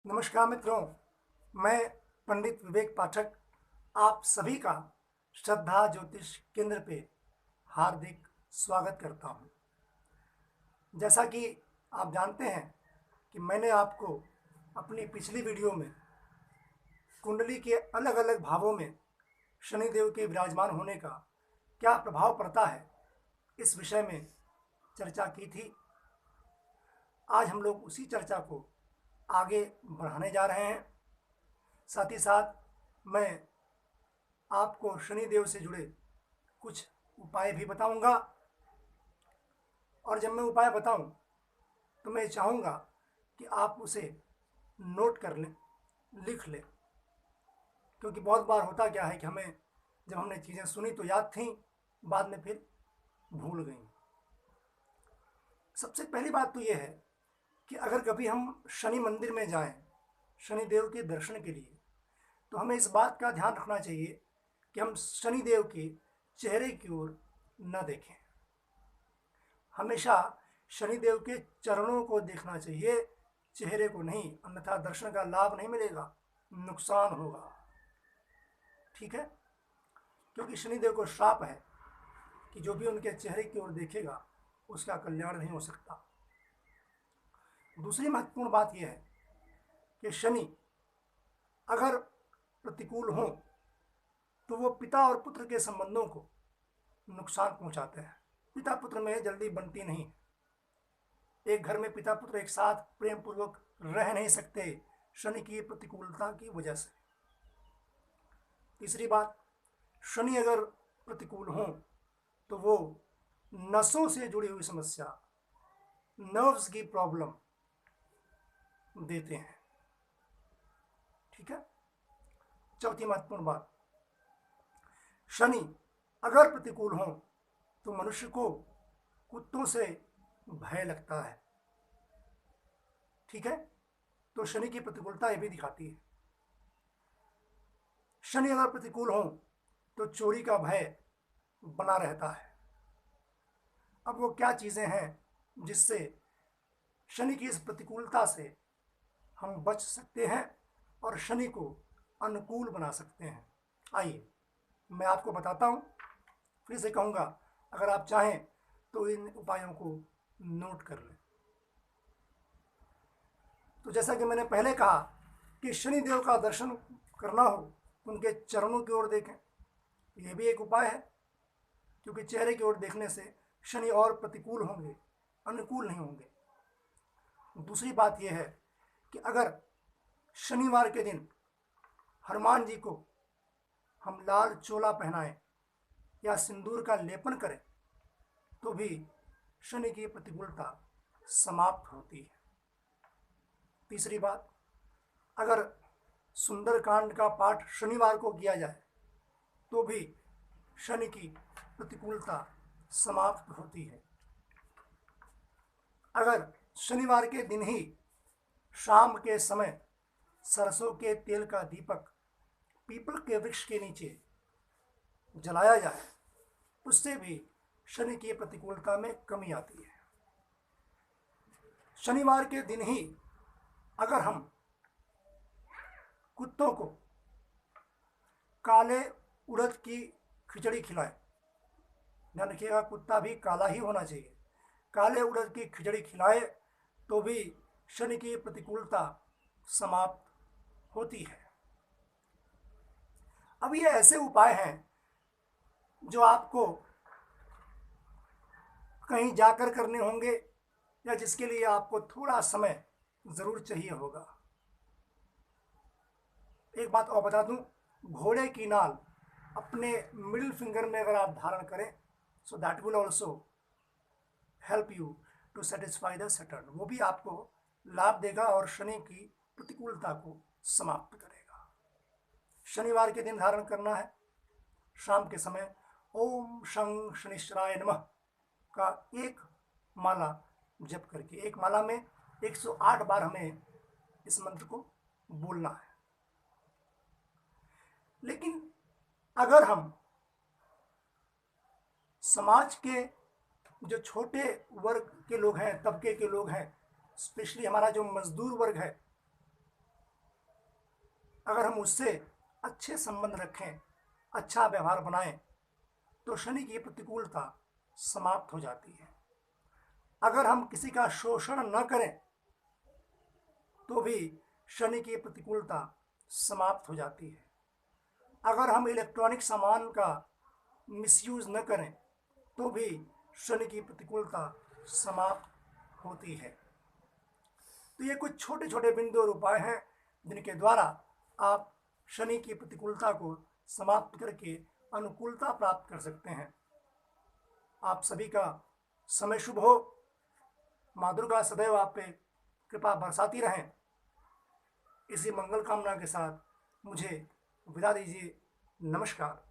नमस्कार मित्रों, मैं पंडित विवेक पाठक आप सभी का श्रद्धा ज्योतिष केंद्र पे हार्दिक स्वागत करता हूँ। जैसा कि आप जानते हैं कि मैंने आपको अपनी पिछली वीडियो में कुंडली के अलग अलग भावों में शनिदेव के विराजमान होने का क्या प्रभाव पड़ता है, इस विषय में चर्चा की थी। आज हम लोग उसी चर्चा को आगे बढ़ाने जा रहे हैं। साथ ही साथ मैं आपको शनिदेव से जुड़े कुछ उपाय भी बताऊंगा, और जब मैं उपाय बताऊं तो मैं चाहूँगा कि आप उसे नोट कर लें, लिख लें, क्योंकि बहुत बार होता क्या है कि जब हमने चीज़ें सुनी तो याद थीं, बाद में फिर भूल गई। सबसे पहली बात तो ये है कि अगर कभी हम शनि मंदिर में जाएं शनिदेव के दर्शन के लिए, तो हमें इस बात का ध्यान रखना चाहिए कि हम शनिदेव के चेहरे की ओर न देखें। हमेशा शनिदेव के चरणों को देखना चाहिए, चेहरे को नहीं, अन्यथा दर्शन का लाभ नहीं मिलेगा, नुकसान होगा। ठीक है, क्योंकि शनिदेव को श्राप है कि जो भी उनके चेहरे की ओर देखेगा उसका कल्याण नहीं हो सकता। दूसरी महत्वपूर्ण बात यह है कि शनि अगर प्रतिकूल हो तो वो पिता और पुत्र के संबंधों को नुकसान पहुंचाते हैं। पिता पुत्र में जल्दी बनती नहीं। एक घर में पिता पुत्र एक साथ प्रेम पूर्वक रह नहीं सकते, शनि की प्रतिकूलता की वजह से। तीसरी बात, शनि अगर प्रतिकूल हो तो वो नसों से जुड़ी हुई समस्या, नर्व्स की प्रॉब्लम देते हैं। ठीक है। चौथी महत्वपूर्ण बात, शनि अगर प्रतिकूल हो तो मनुष्य को कुत्तों से भय लगता है। ठीक है, तो शनि की प्रतिकूलता ये भी दिखाती है। शनि अगर प्रतिकूल हो तो चोरी का भय बना रहता है। अब वो क्या चीज़ें हैं जिससे शनि की इस प्रतिकूलता से हम बच सकते हैं और शनि को अनुकूल बना सकते हैं? आइए मैं आपको बताता हूँ। फिर से कहूँगा, अगर आप चाहें तो इन उपायों को नोट कर लें। तो जैसा कि मैंने पहले कहा कि शनिदेव का दर्शन करना हो तो उनके चरणों की ओर देखें, यह भी एक उपाय है, क्योंकि चेहरे की ओर देखने से शनि और प्रतिकूल होंगे, अनुकूल नहीं होंगे। दूसरी बात यह है कि अगर शनिवार के दिन हनुमान जी को हम लाल चोला पहनाएं या सिंदूर का लेपन करें तो भी शनि की प्रतिकूलता समाप्त होती है। तीसरी बात, अगर सुंदरकांड का पाठ शनिवार को किया जाए तो भी शनि की प्रतिकूलता समाप्त होती है। अगर शनिवार के दिन ही शाम के समय सरसों के तेल का दीपक पीपल के वृक्ष के नीचे जलाया जाए, उससे भी शनि की प्रतिकूलता में कमी आती है। शनिवार के दिन ही अगर हम कुत्तों को काले उड़द की खिचड़ी खिलाएं, ध्यान रखिएगा कुत्ता भी काला ही होना चाहिए, काले उड़द की खिचड़ी खिलाए तो भी शनि की प्रतिकूलता समाप्त होती है। अब ये ऐसे उपाय हैं जो आपको कहीं जाकर करने होंगे या जिसके लिए आपको थोड़ा समय जरूर चाहिए होगा। एक बात और बता दूं, घोड़े की नाल अपने मिडिल फिंगर में अगर आप धारण करें, so that will also help you to satisfy the Saturn. वो भी आपको लाभ देगा और शनि की प्रतिकूलता को समाप्त करेगा। शनिवार के दिन धारण करना है, शाम के समय ओम शं शनिश्चराय नमः का एक माला जप करके, एक माला में 108 बार हमें इस मंत्र को बोलना है। लेकिन अगर हम समाज के जो छोटे वर्ग के लोग हैं, तबके के लोग हैं, स्पेशली हमारा जो मजदूर वर्ग है, अगर हम उससे अच्छे संबंध रखें, अच्छा व्यवहार बनाएं, तो शनि की प्रतिकूलता समाप्त हो जाती है। अगर हम किसी का शोषण न करें तो भी शनि की प्रतिकूलता समाप्त हो जाती है। अगर हम इलेक्ट्रॉनिक सामान का मिसयूज न करें तो भी शनि की प्रतिकूलता समाप्त होती है। तो ये कुछ छोटे छोटे बिंदु और उपाय हैं जिनके द्वारा आप शनि की प्रतिकूलता को समाप्त करके अनुकूलता प्राप्त कर सकते हैं। आप सभी का समय शुभ हो। माँ दुर्गा सदैव आप पे कृपा बरसाती रहें। इसी मंगल कामना के साथ मुझे विदा दीजिए। नमस्कार।